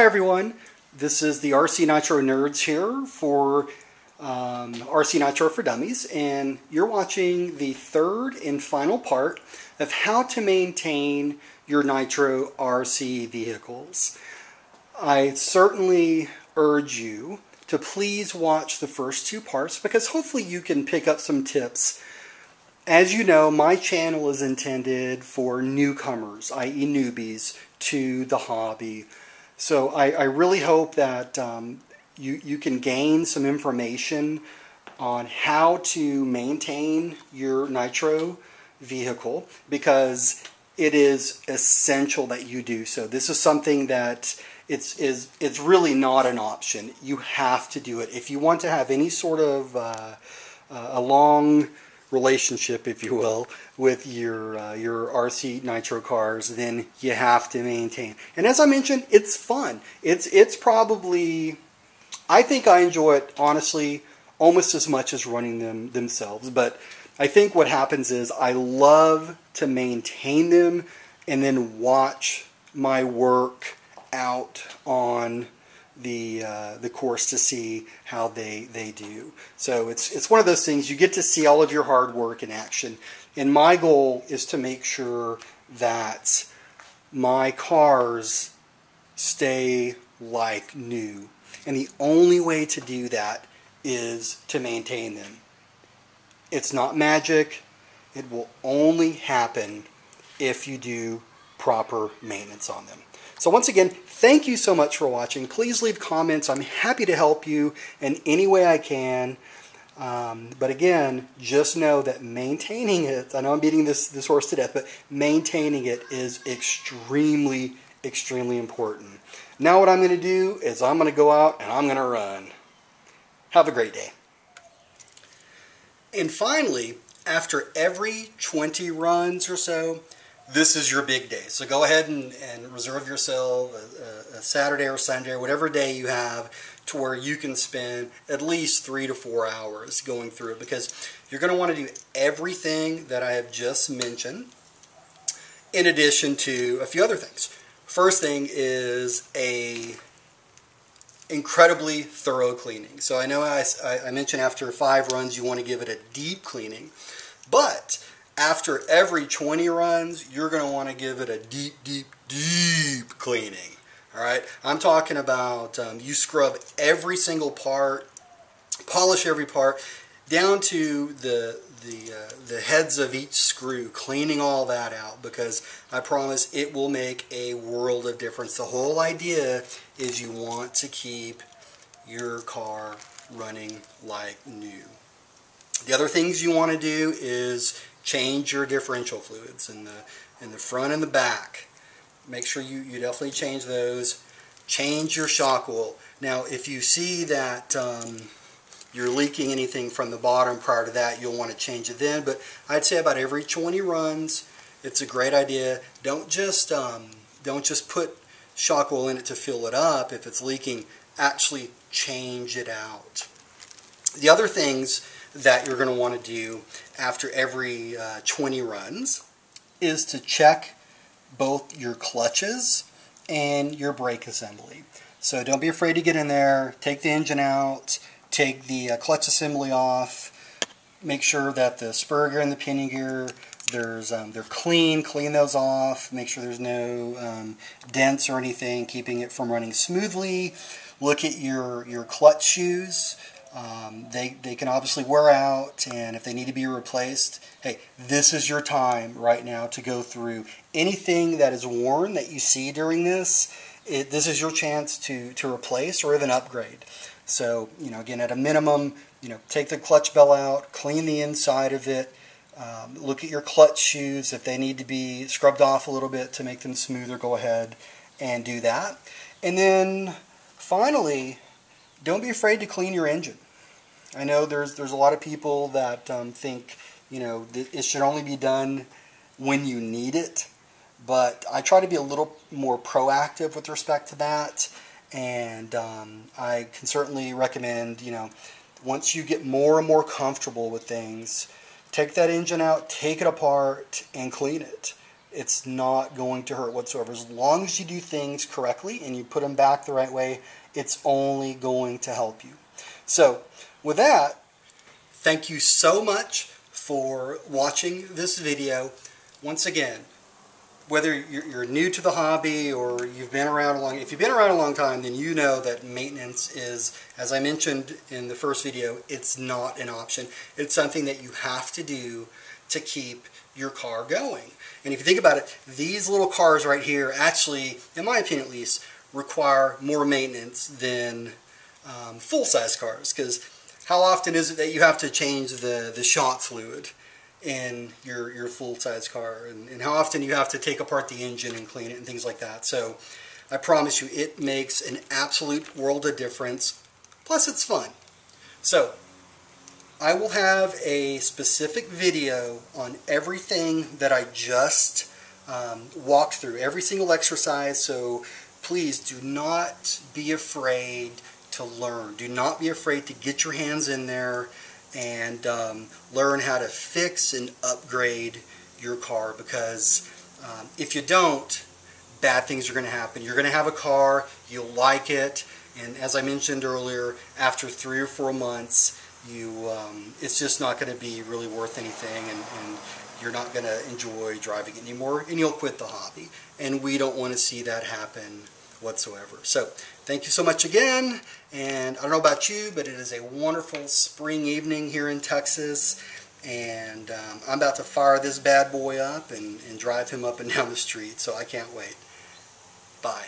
Hi everyone, this is the RC Nitro Nerds here for RC Nitro for Dummies, and you're watching the third and final part of how to maintain your Nitro RC vehicles. I certainly urge you to please watch the first two parts because hopefully you can pick up some tips. As you know, my channel is intended for newcomers, i.e. newbies, to the hobby. So I really hope that you can gain some information on how to maintain your Nitro vehicle, because it is essential that you do so. This is something that it's really not an option. You have to do it. If you want to have any sort of a long relationship, if you will, with your RC Nitro cars, then you have to maintain. And as I mentioned, it's fun. It's probably, I think I enjoy it honestly almost as much as running them themselves. But I think what happens is I love to maintain them and then watch my work out on the course to see how they do. So it's one of those things, you get to see all of your hard work in action. And my goal is to make sure that my cars stay like new. And the only way to do that is to maintain them. It's not magic. It will only happen if you do proper maintenance on them. So once again, thank you so much for watching. Please leave comments. I'm happy to help you in any way I can. But again, just know that maintaining it, I know I'm beating this horse to death, but maintaining it is extremely, extremely important. Now what I'm going to do is I'm going to go out and I'm going to run. Have a great day. And finally, after every 20 runs or so, this is your big day. So go ahead and reserve yourself a Saturday or Sunday or whatever day you have to where you can spend at least 3 to 4 hours going through it, because you're going to want to do everything that I have just mentioned in addition to a few other things. First thing is a incredibly thorough cleaning. So I know I mentioned after 5 runs you want to give it a deep cleaning, but after every 20 runs, you're going to want to give it a deep, deep, deep cleaning. All right? I'm talking about you scrub every single part, polish every part, down to the heads of each screw, cleaning all that out, because I promise it will make a world of difference. The whole idea is you want to keep your car running like new. The other things you want to do is change your differential fluids in the front and the back. Make sure you definitely change those. Change your shock oil. Now, if you see that you're leaking anything from the bottom prior to that, you'll want to change it then. But I'd say about every 20 runs, it's a great idea. Don't just put shock oil in it to fill it up. If it's leaking, actually change it out. The other things that you're going to want to do after every 20 runs is to check both your clutches and your brake assembly. So don't be afraid to get in there, take the engine out, take the clutch assembly off, make sure that the spur gear and the pinion gear, they're clean those off, make sure there's no dents or anything keeping it from running smoothly. Look at your clutch shoes. They can obviously wear out, and if they need to be replaced, hey, this is your time right now to go through anything that is worn that you see during this. This is your chance to replace or even upgrade. So, again, at a minimum, take the clutch bell out, clean the inside of it, look at your clutch shoes. If they need to be scrubbed off a little bit to make them smoother, go ahead and do that. And then finally, don't be afraid to clean your engine. I know there's a lot of people that think it should only be done when you need it, but I try to be a little more proactive with respect to that, and I can certainly recommend once you get more and more comfortable with things, take that engine out, take it apart, and clean it. it's not going to hurt whatsoever. As long as you do things correctly and you put them back the right way, it's only going to help you. So with that, thank you so much for watching this video. Once again, whether you're new to the hobby or you've been around a long, if you've been around a long time, then you know that maintenance is, as I mentioned in the first video, it's not an option. It's something that you have to do to keep your car going. And if you think about it, these little cars right here actually, in my opinion at least, require more maintenance than full-size cars, because how often is it that you have to change the shock fluid in your full-size car, and how often you have to take apart the engine and clean it and things like that. So I promise you, it makes an absolute world of difference. Plus it's fun. So I will have a specific video on everything that I just walked through, every single exercise. So please do not be afraid to learn. Do not be afraid to get your hands in there and learn how to fix and upgrade your car, because if you don't, bad things are going to happen. You're going to have a car, you'll like it, and as I mentioned earlier, after 3 or 4 months, it's just not going to be really worth anything, and you're not going to enjoy driving it anymore, and you'll quit the hobby. And we don't want to see that happen whatsoever. So thank you so much again, and I don't know about you, but it is a wonderful spring evening here in Texas, and I'm about to fire this bad boy up and drive him up and down the street, so I can't wait. Bye.